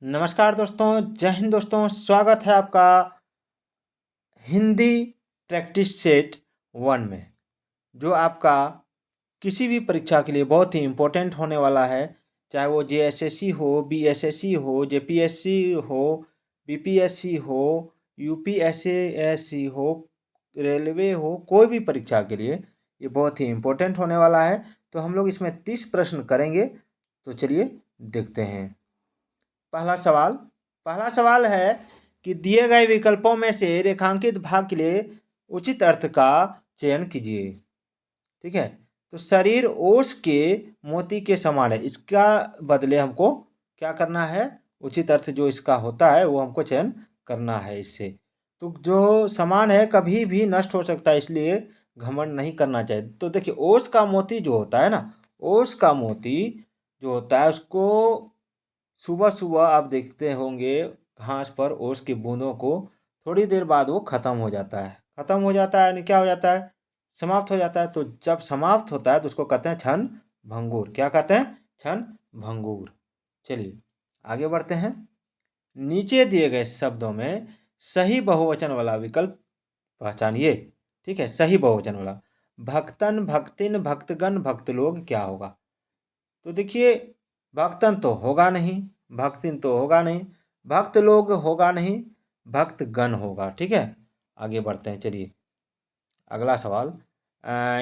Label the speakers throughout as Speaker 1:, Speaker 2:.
Speaker 1: नमस्कार दोस्तों, जय हिंद दोस्तों। स्वागत है आपका हिंदी प्रैक्टिस सेट 1 में, जो आपका किसी भी परीक्षा के लिए बहुत ही इम्पोर्टेंट होने वाला है। चाहे वो जेएसएससी हो, बीएसएससी हो, जेपीएससी हो, बीपीएससी हो, यूपीएससी हो, रेलवे हो, कोई भी परीक्षा के लिए ये बहुत ही इम्पोर्टेंट होने वाला है। तो हम लोग इसमें 30 प्रश्न करेंगे। तो चलिए देखते हैं। पहला सवाल है कि दिए गए विकल्पों में से रेखांकित भाग के लिए उचित अर्थ का चयन कीजिए। ठीक है, तो शरीर ओस के मोती के समान है, इसका बदले हमको क्या करना है? उचित अर्थ जो इसका होता है वो हमको चयन करना है इससे। तो जो समान है कभी भी नष्ट हो सकता है, इसलिए घमंड नहीं करना चाहिए। तो देखिए, ओस का मोती जो होता है ना, ओस का मोती जो होता है उसको सुबह सुबह आप देखते होंगे घास पर ओस की बूंदों को, थोड़ी देर बाद वो खत्म हो जाता है। खत्म हो जाता है यानी क्या हो जाता है? समाप्त हो जाता है। तो जब समाप्त होता है तो उसको कहते हैं क्षण भंगुर। क्या कहते हैं? क्षण भंगुर। चलिए आगे बढ़ते हैं। नीचे दिए गए शब्दों में सही बहुवचन वाला विकल्प पहचानिए। ठीक है, सही बहुवचन वाला। भक्तन, भक्तिन, भक्तगण, भक्त लोग क्या होगा? तो देखिए, भक्तन तो होगा नहीं, भक्तिन तो होगा नहीं, भक्त लोग होगा नहीं, भक्तगण होगा। ठीक है, आगे बढ़ते हैं। चलिए अगला सवाल।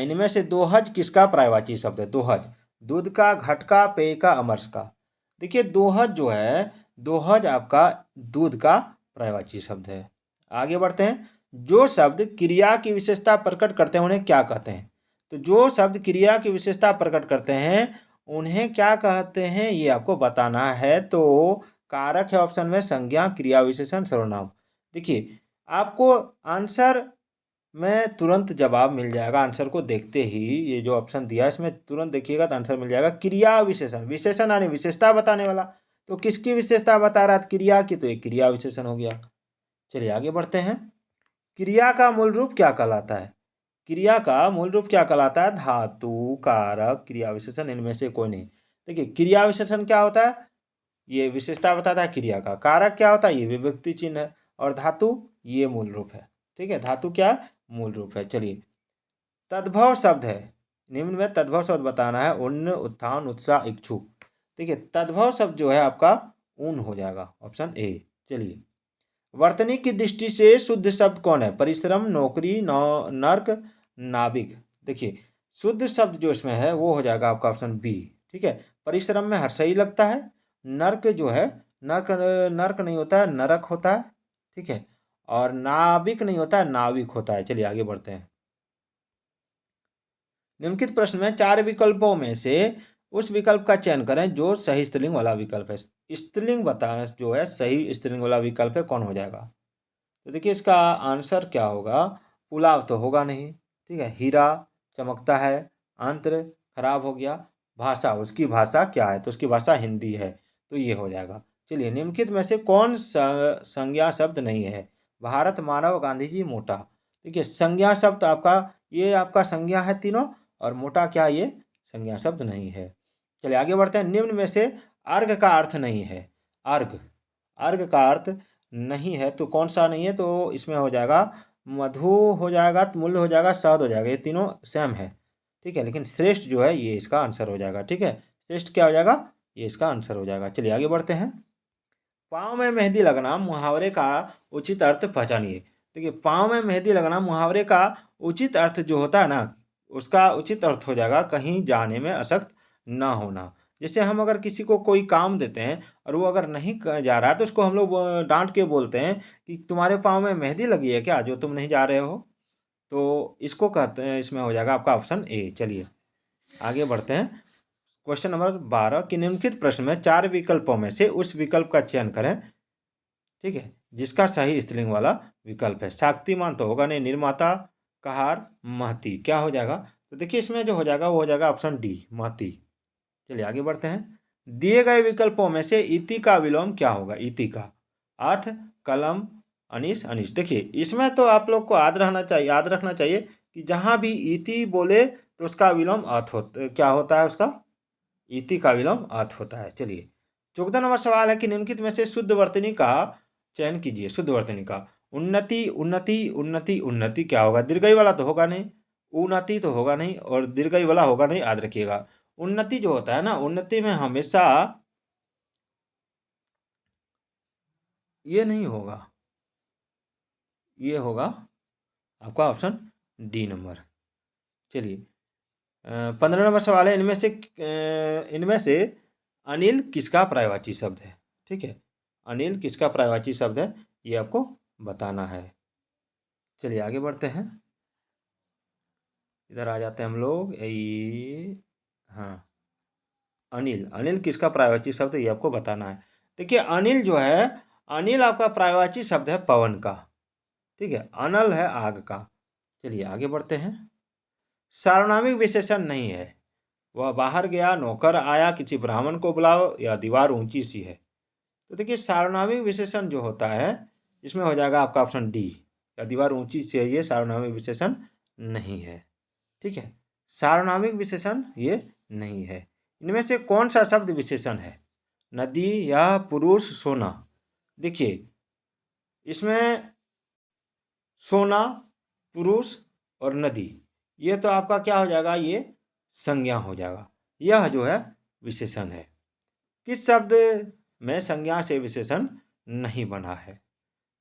Speaker 1: इनमें से दोहज किसका पर्यायवाची शब्द है? दोहज, दूध का, घट का, पेय का, अमरस का। देखिए दोहज जो है, दोहज आपका दूध का पर्यायवाची शब्द है। आगे बढ़ते हैं। जो शब्द क्रिया की विशेषता प्रकट करते हैं उन्हें क्या कहते हैं? तो जो शब्द क्रिया की विशेषता प्रकट करते हैं उन्हें क्या कहते हैं, ये आपको बताना है। तो कारक है ऑप्शन में, संज्ञा, क्रिया विशेषण, सर्वनाम। देखिए आपको आंसर में तुरंत जवाब मिल जाएगा। आंसर को देखते ही ये जो ऑप्शन दिया है इसमें तुरंत देखिएगा तो आंसर मिल जाएगा। क्रिया विशेषण, विशेषण यानी विशेषता बताने वाला। तो किसकी विशेषता बता रहा है? क्रिया की, तो एक क्रिया विशेषण हो गया। चलिए आगे बढ़ते हैं। क्रिया का मूल रूप क्या कहलाता है? क्रिया का मूल रूप क्या कहलाता है? धातु, कारक, क्रिया विशेषण, इनमें से कोई नहीं। देखिए क्रिया विशेषण क्या होता है? ये विशेषता बताता है क्रिया का। कारक क्या होता है? ये विभक्ति चिन्ह है। और धातु ये मूल रूप है। ठीक है, धातु क्या? मूल रूप है। चलिए तद्भव शब्द है, निम्न में तद्भव शब्द बताना है। उन्न, उत्थान, उत्साह, इच्छुक। देखिए तद्भव शब्द जो है आपका ऊन हो जाएगा, ऑप्शन ए। चलिए वर्तनी की दृष्टि से शुद्ध शब्द कौन है? परिश्रम, नौकरी, नर्क, नाविक। देखिए शुद्ध शब्द जो इसमें है वो हो जाएगा आपका ऑप्शन बी। ठीक है, परिश्रम में हर्ष ही लगता है। नर्क जो है, नर्क नर्क नहीं होता है, नरक होता है। ठीक है, और नाविक नहीं होता है, नाविक होता है। चलिए आगे बढ़ते हैं। निम्नलिखित प्रश्न में 4 विकल्पों में से उस विकल्प का चयन करें जो सही स्त्रीलिंग वाला विकल्प है। स्त्रीलिंग बताना जो है, सही स्त्रीलिंग वाला विकल्प है, कौन हो जाएगा? तो देखिए इसका आंसर क्या होगा? पुलाव तो होगा नहीं। ठीक है, हीरा चमकता है, अंतर खराब हो गया, भाषा, उसकी भाषा क्या है? तो उसकी भाषा हिंदी है, तो ये हो जाएगा। चलिए निम्नलिखित में से कौन संज्ञा शब्द नहीं है? भारत, मानव, गांधी जी, मोटा। देखिए संज्ञा शब्द आपका, ये आपका संज्ञा है तीनों, और मोटा क्या? ये संज्ञा शब्द नहीं है। चलिए आगे बढ़ते हैं। निम्न में से अर्घ का अर्थ नहीं है। अर्घ, अर्घ का अर्थ नहीं है तो कौन सा नहीं है? तो इसमें हो जाएगा मधु हो जाएगा, मूल्य हो जाएगा, शहद हो जाएगा। ये तीनों सेम है। ठीक है, लेकिन श्रेष्ठ जो है ये इसका आंसर हो जाएगा। ठीक है, श्रेष्ठ क्या हो जाएगा? ये इसका आंसर हो जाएगा। चलिए आगे बढ़ते हैं। पाँव में मेहंदी लगना मुहावरे का उचित अर्थ पहचानिए। देखिए पाँव में मेहंदी लगना मुहावरे का उचित अर्थ जो होता है ना, उसका उचित अर्थ हो जाएगा कहीं जाने में असक्त न होना। जैसे हम अगर किसी को कोई काम देते हैं और वो अगर नहीं जा रहा है तो उसको हम लोग डांट के बोलते हैं कि तुम्हारे पाँव में मेहंदी लगी है क्या जो तुम नहीं जा रहे हो? तो इसको कहते हैं, इसमें हो जाएगा आपका ऑप्शन ए। चलिए आगे बढ़ते हैं। क्वेश्चन नंबर 12 कि निम्नलिखित प्रश्न में 4 विकल्पों में से उस विकल्प का चयन करें, ठीक है, जिसका सही स्त्रीलिंग वाला विकल्प है। शक्तिमान तो होगा नहीं, निर्माता, कहार, महती। क्या हो जाएगा? तो देखिए इसमें जो हो जाएगा वो हो जाएगा ऑप्शन डी, महती। चलिए आगे बढ़ते हैं। दिए गए विकल्पों में से इति का विलोम क्या होगा? इति का अथ, कलम, अनिश, अनिश। देखिए इसमें तो आप लोग को याद रखना चाहिए कि जहाँ भी इति बोले तो उसका विलोम अथ क्या होता है? उसका इति का विलोम अथ होता है। चलिए 14 नंबर सवाल है कि निम्नलिखित में से शुद्ध वर्तनी का चयन कीजिए। शुद्ध वर्तनी का उन्नति उन्नति उन्नति उन्नति क्या होगा? दीर्घई वाला तो होगा नहीं, उन्नति तो होगा नहीं, और दीर्घई वाला होगा नहीं, याद रखिएगा। उन्नति जो होता है ना, उन्नति में हमेशा ये नहीं होगा, ये होगा आपका ऑप्शन डी नंबर। चलिए 15 नंबर सवाल है, इनमें से अनिल किसका पर्यायवाची शब्द है? ठीक है, अनिल किसका पर्यायवाची शब्द है, ये आपको बताना है। चलिए आगे बढ़ते हैं, इधर आ जाते हैं हम लोग। हाँ, अनिल, अनिल किसका पर्यायवाची शब्द है, ये आपको बताना है। देखिए अनिल जो है, अनिल आपका पर्यायवाची शब्द है पवन का। ठीक है, अनल है आग का। चलिए आगे बढ़ते हैं। सार्वनामिक विशेषण नहीं है। वह बाहर गया, नौकर आया, किसी ब्राह्मण को बुलाओ, या दीवार ऊंची सी है। तो देखिए सार्वनामिक विशेषण जो होता है, इसमें हो जाएगा आपका ऑप्शन डी, या दीवार ऊंची सी है, ये सार्वनामिक विशेषण नहीं है। ठीक है, सार्वनामिक विशेषण ये नहीं है। इनमें से कौन सा शब्द विशेषण है? नदी या पुरुष, सोना? देखिए इसमें सोना, पुरुष और नदी, ये तो आपका क्या हो जाएगा, ये संज्ञा हो जाएगा। यह जो है विशेषण है। किस शब्द में संज्ञा से विशेषण नहीं बना है?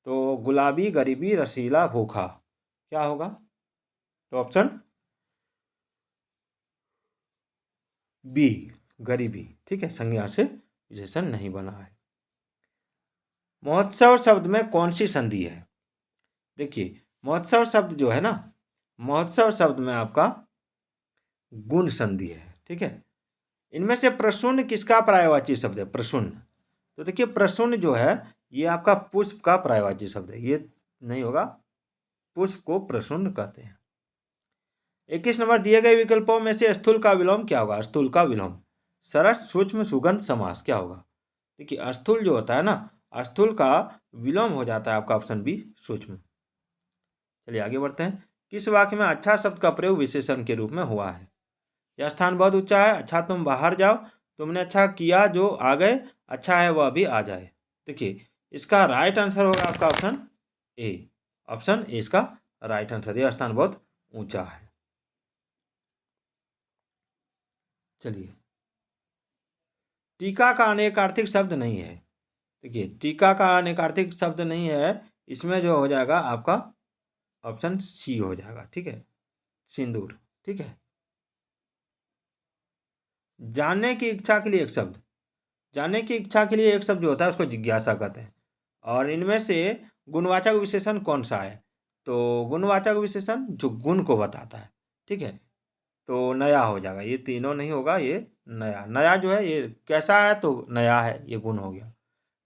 Speaker 1: तो गुलाबी, गरीबी, रसीला, भूखा, क्या होगा? तो ऑप्शन बी, गरीबी। ठीक है, संज्ञा से विशेषण नहीं बना है। महोत्सव शब्द में कौन सी संधि है? देखिए महोत्सव शब्द जो है ना, महोत्सव शब्द में आपका गुण संधि है। ठीक है, इनमें से प्रसून किसका पर्यायवाची शब्द है? प्रसून, तो देखिए प्रसून जो है ये आपका पुष्प का पर्यायवाची शब्द है, ये नहीं होगा, पुष्प को प्रसून कहते हैं। 21 नंबर, दिए गए विकल्पों में से स्थूल का विलोम क्या होगा? स्थूल का विलोम सरस, सूक्ष्म, सुगंध, समास, क्या होगा? देखिए स्थूल जो होता है ना, स्थूल का विलोम हो जाता है आपका ऑप्शन बी, सूक्ष्म। चलिए आगे बढ़ते हैं। किस वाक्य में अच्छा शब्द का प्रयोग विशेषण के रूप में हुआ है? यह स्थान बहुत ऊंचा है, अच्छा तुम बाहर जाओ, तुमने अच्छा किया जो आ गए, अच्छा है वह भी आ जाए। देखिए इसका राइट आंसर होगा आपका ऑप्शन ए, ऑप्शन ए इसका राइट आंसर। यह स्थान बहुत ऊंचा है। चलिए टीका का अनेकार्थिक शब्द नहीं है। देखिए टीका का अनेकार्थिक शब्द नहीं है, इसमें जो हो जाएगा आपका ऑप्शन सी हो जाएगा। ठीक है, सिंदूर। ठीक है, जानने की इच्छा के लिए एक शब्द, जानने की इच्छा के लिए एक शब्द जो होता है उसको जिज्ञासा कहते हैं। और इनमें से गुणवाचक विशेषण कौन सा है? तो गुणवाचक विशेषण जो गुण को बताता है। ठीक है, तो नया हो जाएगा, ये तीनों नहीं होगा, ये नया। नया जो है ये कैसा है, तो नया है, ये गुण हो गया।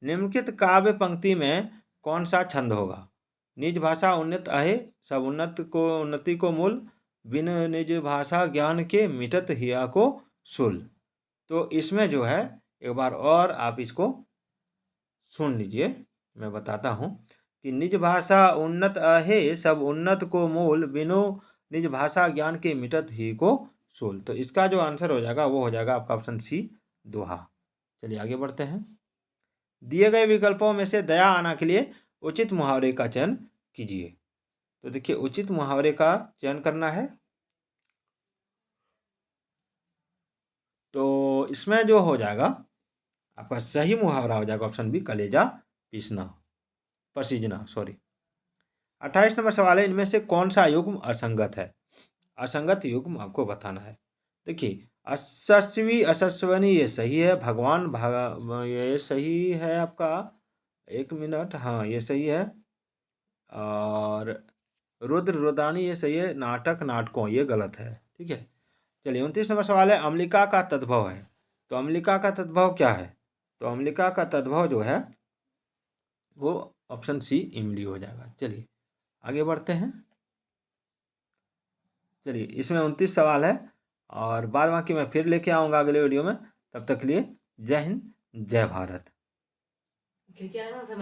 Speaker 1: निम्नलिखित काव्य पंक्ति में कौन सा छंद होगा? निज भाषा उन्नत अहे, सब उन्नति को मूल, बिन निज भाषा ज्ञान के मिटत हिया को सुल। तो इसमें जो है एक बार और आप इसको सुन लीजिए, मैं बताता हूँ कि निज भाषा उन्नत अहे, सब उन्नत को मूल, बिनु निज भाषा ज्ञान के मिटत ही को सूल। तो इसका जो आंसर हो जाएगा वो हो जाएगा आपका ऑप्शन सी, दोहा। चलिए आगे बढ़ते हैं। दिए गए विकल्पों में से दया आना के लिए उचित मुहावरे का चयन कीजिए। तो देखिए उचित मुहावरे का चयन करना है, तो इसमें जो हो जाएगा आपका सही मुहावरा हो जाएगा ऑप्शन बी, कलेजा पीसना, पसीजना, सॉरी। 28 नंबर सवाल है, इनमें से कौन सा युग्म असंगत है? असंगत युग्म आपको बताना है। देखिए असस्वी, असस्वनी ये सही है, भगवान ये सही है आपका, एक मिनट, हाँ ये सही है, और रुद्र, रुद्रानी ये सही है, नाटक, नाटकों ये गलत है। ठीक है, चलिए 29 नंबर सवाल है, अम्लिका का तद्भव है। तो अम्लिका का तद्भव क्या है? तो अम्लिका का तद्भव जो है वो ऑप्शन सी, इमली हो जाएगा। चलिए आगे बढ़ते हैं। चलिए इसमें 29 सवाल है, और बाद बाकी मैं फिर लेके आऊँगा अगले वीडियो में। तब तक के लिए जय हिंद, जय भारत।